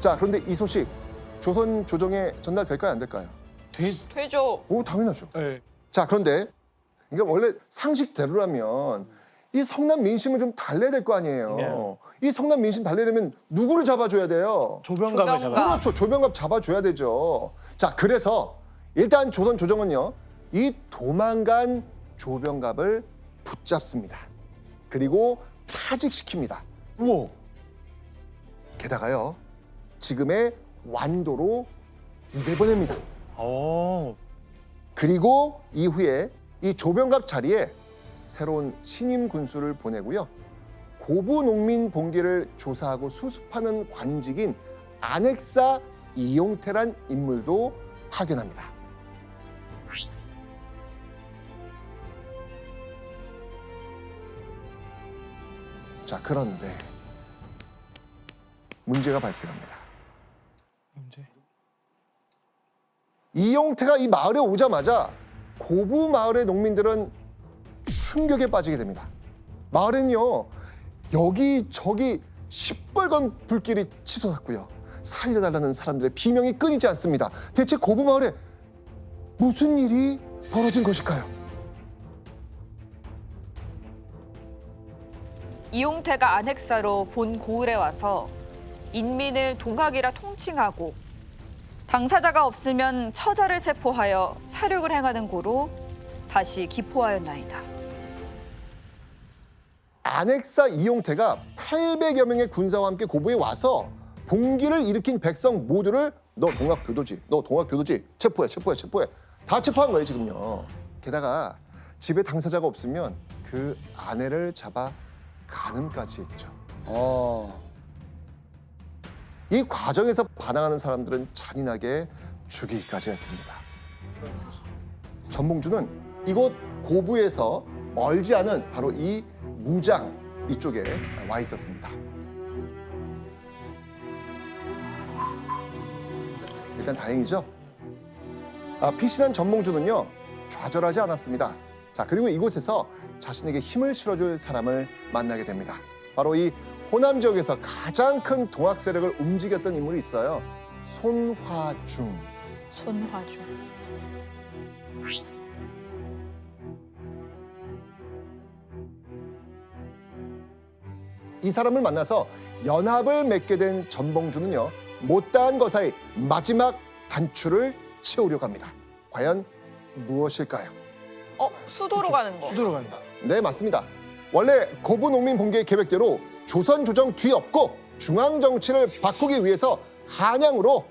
자, 그런데 이 소식 조선 조정에 전달될까요, 안 될까요? 되죠. 오, 당연하죠. 네. 자, 그런데 이게 원래 상식대로라면 이 성남 민심을 좀 달래야 될 거 아니에요. 이 성남 민심 달래려면 누구를 잡아줘야 돼요? 조병갑을 조병갑. 잡아. 그렇죠. 조병갑 잡아줘야 되죠. 자, 그래서 일단 조선 조정은요, 이 도망간 조병갑을 붙잡습니다. 그리고 파직시킵니다. 우와. 게다가요, 지금의 완도로 내보냅니다. 오. 그리고 이후에 이 조병갑 자리에 새로운 신임 군수를 보내고요. 고부 농민 봉기를 조사하고 수습하는 관직인 안핵사 이용태란 인물도 파견합니다. 자, 그런데 문제가 발생합니다. 문제. 이용태가 이 마을에 오자마자 고부 마을의 농민들은 충격에 빠지게 됩니다. 마을엔요, 여기저기 시뻘건 불길이 치솟았고요. 살려달라는 사람들의 비명이 끊이지 않습니다. 대체 고부 마을에 무슨 일이 벌어진 것일까요? 이용태가 안핵사로 본 고을에 와서 인민을 동학이라 통칭하고 당사자가 없으면 처자를 체포하여 사륙을 행하는 고로 다시 기포하였나이다. 안핵사 이용태가 800여 명의 군사와 함께 고부에 와서 봉기를 일으킨 백성 모두를 너 동학교도지, 너 동학교도지, 체포해, 체포해, 체포해. 다 체포한 거예요, 지금요. 게다가 집에 당사자가 없으면 그 아내를 잡아 간음까지 했죠. 이 과정에서 반항하는 사람들은 잔인하게 죽이기까지 했습니다. 전봉주는 이곳 고부에서 멀지 않은 바로 이 무장 이쪽에 와 있었습니다. 일단 다행이죠. 피신한 전봉주는요, 좌절하지 않았습니다. 자, 그리고 이곳에서 자신에게 힘을 실어줄 사람을 만나게 됩니다. 바로 이 호남 지역에서 가장 큰 동학 세력을 움직였던 인물이 있어요. 손화중. 손화중. 이 사람을 만나서 연합을 맺게 된 전봉주는요, 못다한 거사의 마지막 단추를 채우려고 합니다. 과연 무엇일까요? 수도로 가는 거. 수도로 간다. 네, 맞습니다. 원래 고부 농민 봉기의 계획대로 조선 조정 뒤엎고 중앙 정치를 바꾸기 위해서 한양으로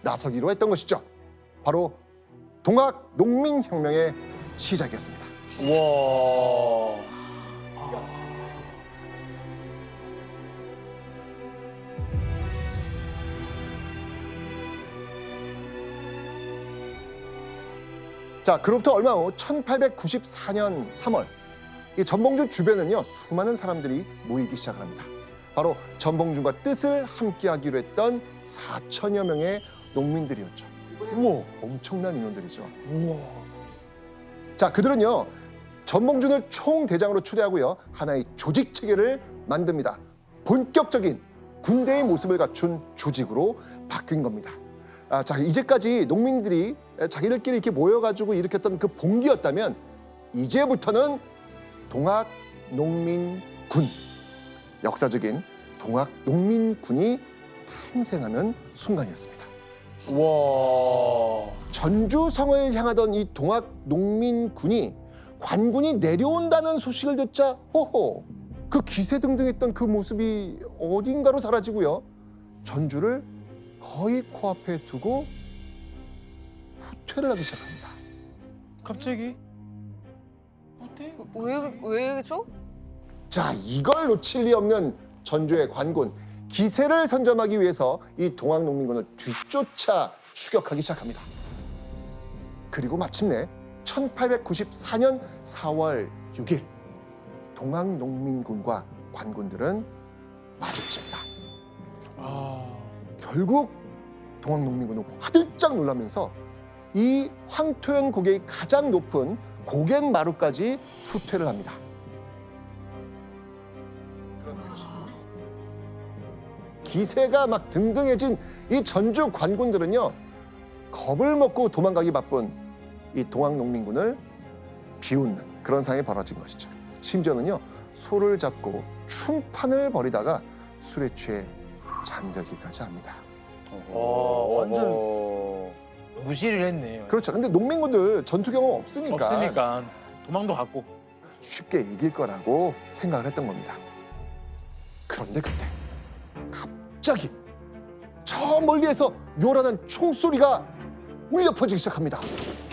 나서기로 했던 것이죠. 바로 동학 농민 혁명의 시작이었습니다. 와. 자, 그로부터 얼마 후 1894년 3월 이 전봉준 주변은요, 수많은 사람들이 모이기 시작합니다. 바로 전봉준과 뜻을 함께하기로 했던 4천여 명의 농민들이었죠. 우와, 엄청난 인원들이죠. 우와. 자, 그들은요, 전봉준을 총대장으로 추대하고요, 하나의 조직 체계를 만듭니다. 본격적인 군대의 모습을 갖춘 조직으로 바뀐 겁니다. 자, 이제까지 농민들이 자기들끼리 이렇게 모여가지고 일으켰던 그 봉기였다면 이제부터는 동학 농민군, 역사적인 동학 농민군이 탄생하는 순간이었습니다. 와. 전주성을 향하던 이 동학 농민군이 관군이 내려온다는 소식을 듣자 호호, 그 기세등등했던 그 모습이 어딘가로 사라지고요, 전주를 거의 코앞에 두고 후퇴를 하기 시작합니다. 갑자기? 왜죠? 자, 이걸 놓칠 리 없는 전주의 관군, 기세를 선점하기 위해서 이 동학농민군을 뒤쫓아 추격하기 시작합니다. 그리고 마침내 1894년 4월 6일 동학농민군과 관군들은 마주칩니다. 결국 동학농민군은 화들짝 놀라면서 이 황토현 고개의 가장 높은 고갯마루까지 후퇴를 합니다. 기세가 막 등등해진 이 전주 관군들은요, 겁을 먹고 도망가기 바쁜 이 동학농민군을 비웃는 그런 상황이 벌어진 것이죠. 심지어는요, 소를 잡고 충판을 벌이다가 술에 취해 잠들기까지 합니다. 완전 무시를 했네요. 그렇죠. 근데 농민군들 전투 경험 없으니까 도망도 갔고. 쉽게 이길 거라고 생각을 했던 겁니다. 그런데 그때 갑자기 저 멀리에서 요란한 총소리가 울려 퍼지기 시작합니다.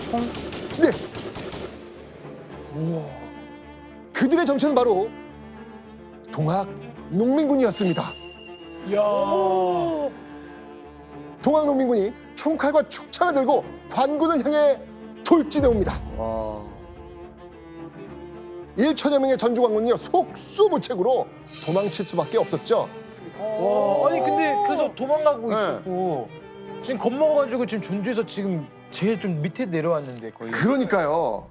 총? 네, 우와. 그들의 정체는 바로 동학 농민군이었습니다. 이야. 동학 농민군이 총칼과 축창을 들고 관군을 향해 돌진해 옵니다. 1천여 명의 전주 관군은요, 속수무책으로 도망칠 수밖에 없었죠. 와. 아니 근데 그래서 도망가고 있었고 지금 겁먹어가지고 지금 전주에서 지금 제일 좀 밑에 내려왔는데 거의. 그러니까요.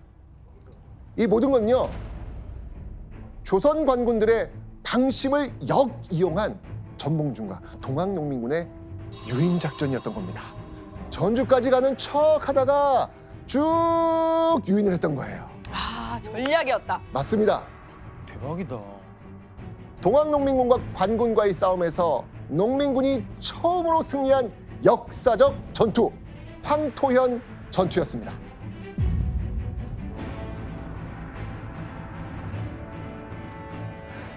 이 모든 건요, 조선 관군들의 방심을 역이용한 전봉준과 동학농민군의 유인 작전이었던 겁니다. 전주까지 가는 척하다가 쭉 유인을 했던 거예요. 아, 전략이었다. 맞습니다. 대박이다. 동학농민군과 관군과의 싸움에서 농민군이 처음으로 승리한 역사적 전투, 황토현 전투였습니다.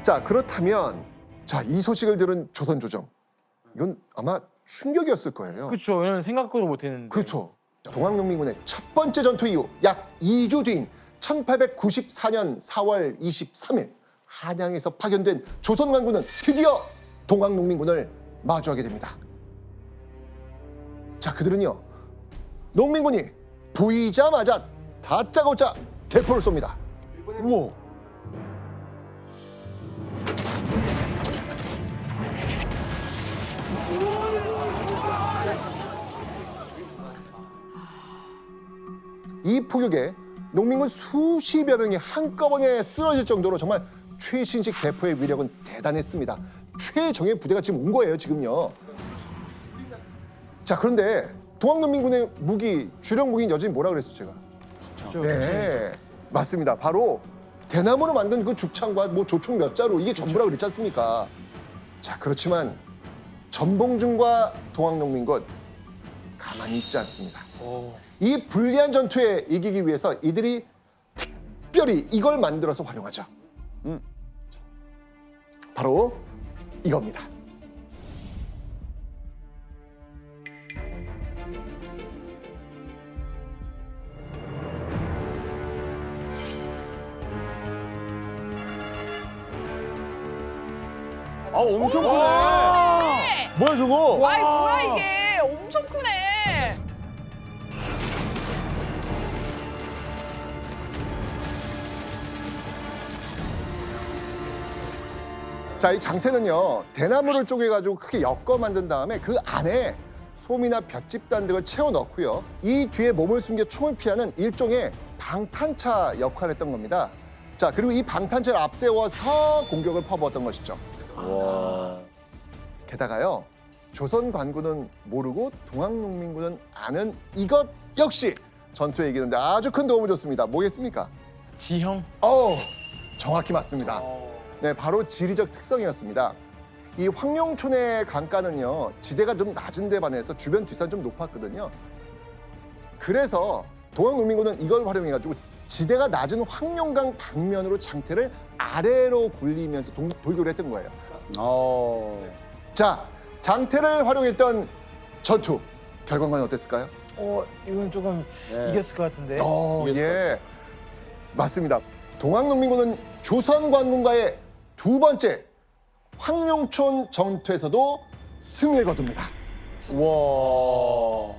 자, 그렇다면 이 소식을 들은 조선 조정, 이건 아마 충격이었을 거예요. 그렇죠. 왜냐면 생각도 못했는데. 그렇죠. 동학농민군의 첫 번째 전투 이후 약 2주 뒤인 1894년 4월 23일 한양에서 파견된 조선 관군은 드디어 동학농민군을 마주하게 됩니다. 자, 그들은요, 농민군이 보이자마자 다짜고짜 대포를 쏩니다. 우와. 이 포격에 농민군 수십여 명이 한꺼번에 쓰러질 정도로 정말 최신식 대포의 위력은 대단했습니다. 최정예 부대가 지금 온 거예요, 지금요. 자, 그런데 동학농민군의 무기, 주력 무기는 여전히 뭐라 그랬어, 제가? 죽죠. 네, 맞습니다. 바로 대나무로 만든 그 죽창과 뭐 조총 몇 자루, 이게 전부라 그랬지 않습니까? 자, 그렇지만 전봉준과 동학농민군 가만히 있지 않습니다. 이 불리한 전투에 이기기 위해서 이들이 특별히 이걸 만들어서 활용하죠. 바로 이겁니다. 엄청 크네. 뭐야 저거? 와이, 뭐야 이게. 엄청 크네. 자, 이 장태는요, 대나무를 쪼개가지고 크게 엮어 만든 다음에 그 안에 솜이나 볏짚단 등을 채워 넣고요, 이 뒤에 몸을 숨겨 총을 피하는 일종의 방탄차 역할을 했던 겁니다. 자, 그리고 이 방탄차를 앞세워서 공격을 퍼부었던 것이죠. 게다가요, 조선 관군은 모르고 동학농민군은 아는 이것 역시 전투에 이기는데 아주 큰 도움을 줬습니다. 뭐겠습니까? 지형. 정확히 맞습니다. 네, 바로 지리적 특성이었습니다. 이 황룡촌의 강가는요, 지대가 좀 낮은 데 반해서 주변 뒷산이 좀 높았거든요. 그래서 동학농민군은 이걸 활용해가지고 지대가 낮은 황룡강 방면으로 장태를 아래로 굴리면서 돌격을 했던 거예요. 자, 장태를 활용했던 전투, 결과는 어땠을까요? 이건 조금 이겼을 것 같은데. 예, 맞습니다. 동학농민군은 조선 관군과의 두 번째 황룡촌 전투에서도 승리를 거둡니다. 와.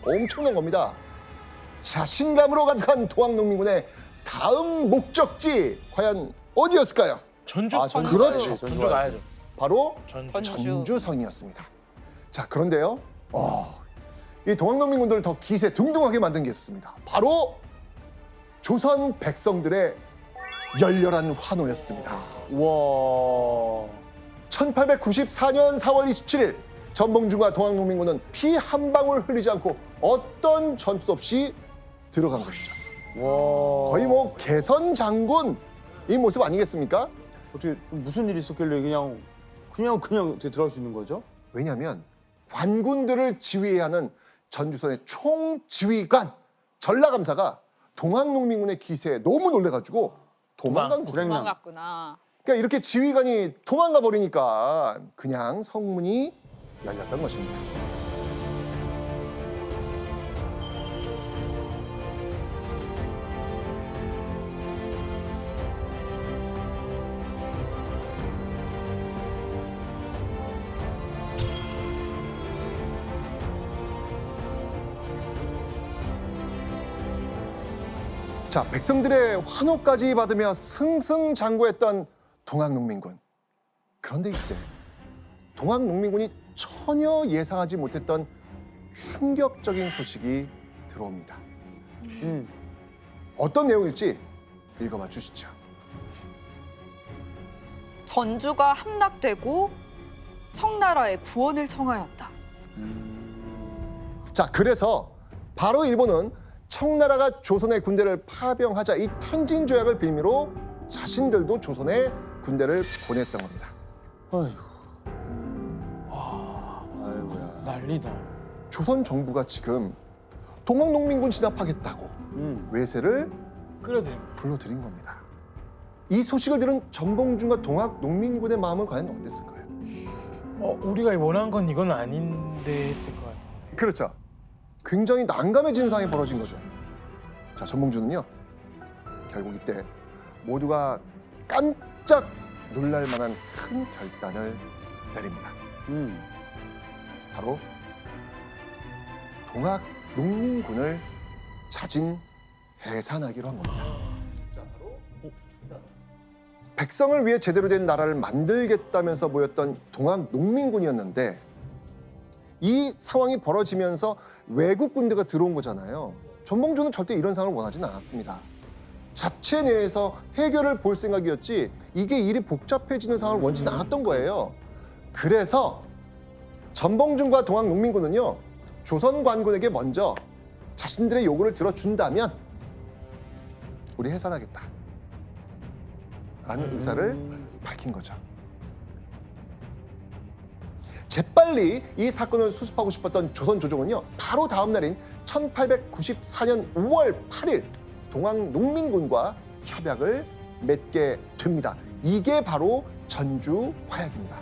엄청난 겁니다. 자신감으로 가득한 동학농민군의 다음 목적지 과연 어디였을까요? 전주. 그렇죠. 전주 가야죠. 바로 전주. 전주성이었습니다. 자, 그런데요, 이 동학농민군들을 더 기세 등등하게 만든 게 있었습니다. 바로 조선 백성들의 열렬한 환호였습니다. 와. 1894년 4월 27일 전봉준과 동학농민군은 피 한 방울 흘리지 않고 어떤 전투도 없이 들어간 것이죠. 와. 거의 뭐 개선 장군 이 모습 아니겠습니까? 어떻게 무슨 일이 있었길래 그냥 들어갈 수 있는 거죠? 왜냐하면 관군들을 지휘해야 하는 전주선의 총지휘관 전라감사가 동학농민군의 기세에 너무 놀래가지고 도망간 거예요. 도망갔구나. 그러니까 이렇게 지휘관이 도망가 버리니까 그냥 성문이 열렸던 것입니다. 자, 백성들의 환호까지 받으며 승승장구했던 동학농민군. 그런데 이때 동학농민군이 전혀 예상하지 못했던 충격적인 소식이 들어옵니다. 어떤 내용일지 읽어봐 주시죠. 전주가 함락되고 청나라의 구원을 청하였다. 자, 그래서 바로 일본은 청나라가 조선의 군대를 파병하자 이 텐진 조약을 빌미로 자신들도 조선에 군대를 보냈던 겁니다. 아이고. 아이고야. 난리다. 조선 정부가 지금 동학농민군 진압하겠다고 외세를 끌어들인. 불러들인 겁니다. 이 소식을 들은 전봉준과 동학농민군의 마음은 과연 어땠을까요? 우리가 원한 건 이건 아닌데 했을 것 같은데. 그렇죠. 굉장히 난감해진 상황이 벌어진 거죠. 자, 전봉준은요, 결국 이때 모두가 깜짝 놀랄 만한 큰 결단을 내립니다. 바로 동학농민군을 자진 해산하기로 한 겁니다. 백성을 위해 제대로 된 나라를 만들겠다면서 모였던 동학농민군이었는데 이 상황이 벌어지면서 외국 군대가 들어온 거잖아요. 전봉준은 절대 이런 상황을 원하지는 않았습니다. 자체 내에서 해결을 볼 생각이었지 이게 일이 복잡해지는 상황을 원치는 않았던 거예요. 그래서 전봉준과 동학농민군은요, 조선 관군에게 먼저 자신들의 요구를 들어준다면 우리 해산하겠다 라는 의사를 밝힌 거죠. 재빨리 이 사건을 수습하고 싶었던 조선 조정은요, 바로 다음 날인 1894년 5월 8일 동학농민군과 협약을 맺게 됩니다. 이게 바로 전주 화약입니다.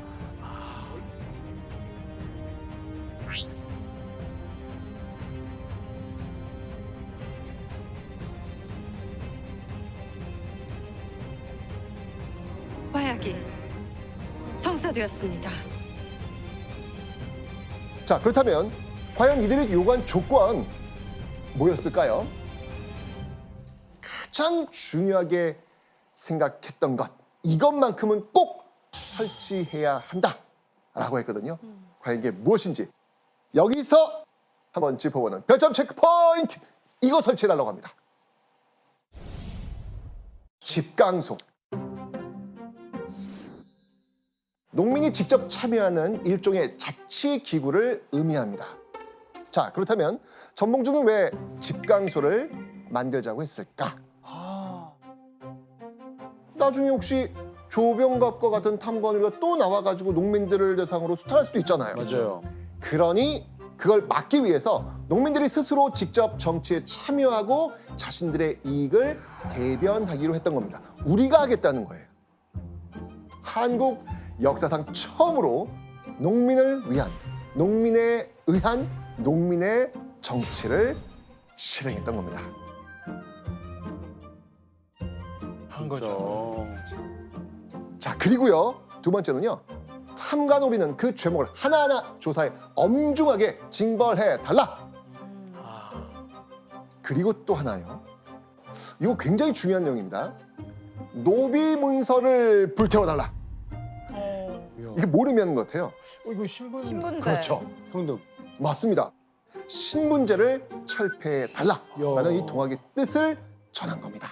화약이 성사되었습니다. 자, 그렇다면 과연 이들이 요구한 조건 뭐였을까요? 가장 중요하게 생각했던 것, 이것만큼은 꼭 설치해야 한다라고 했거든요. 과연 이게 무엇인지 여기서 한번 짚어보는 별점 체크 포인트, 이거 설치해달라고 합니다. 집강소. 농민이 직접 참여하는 일종의 자치기구를 의미합니다. 자, 그렇다면 전봉준은 왜 집강소를 만들자고 했을까? 나중에 혹시 조병갑과 같은 탐관우리가 또 나와가지고 농민들을 대상으로 수탈할 수도 있잖아요. 맞아요. 그러니 그걸 막기 위해서 농민들이 스스로 직접 정치에 참여하고 자신들의 이익을 대변하기로 했던 겁니다. 우리가 하겠다는 거예요. 한국 역사상 처음으로 농민을 위한, 농민에 의한 농민의 정치를 실행했던 겁니다. 한 거죠. 자, 그리고요, 두 번째는요, 탐관오리는 그 죄목을 하나하나 조사해 엄중하게 징벌해 달라. 그리고 또 하나요, 이거 굉장히 중요한 내용입니다. 노비 문서를 불태워 달라. 이게 모르면 것 같아요. 이거 신분. 신분제. 그렇죠. 평등. 맞습니다. 신분제를 철폐해 달라라는 이 동학의 뜻을 전한 겁니다.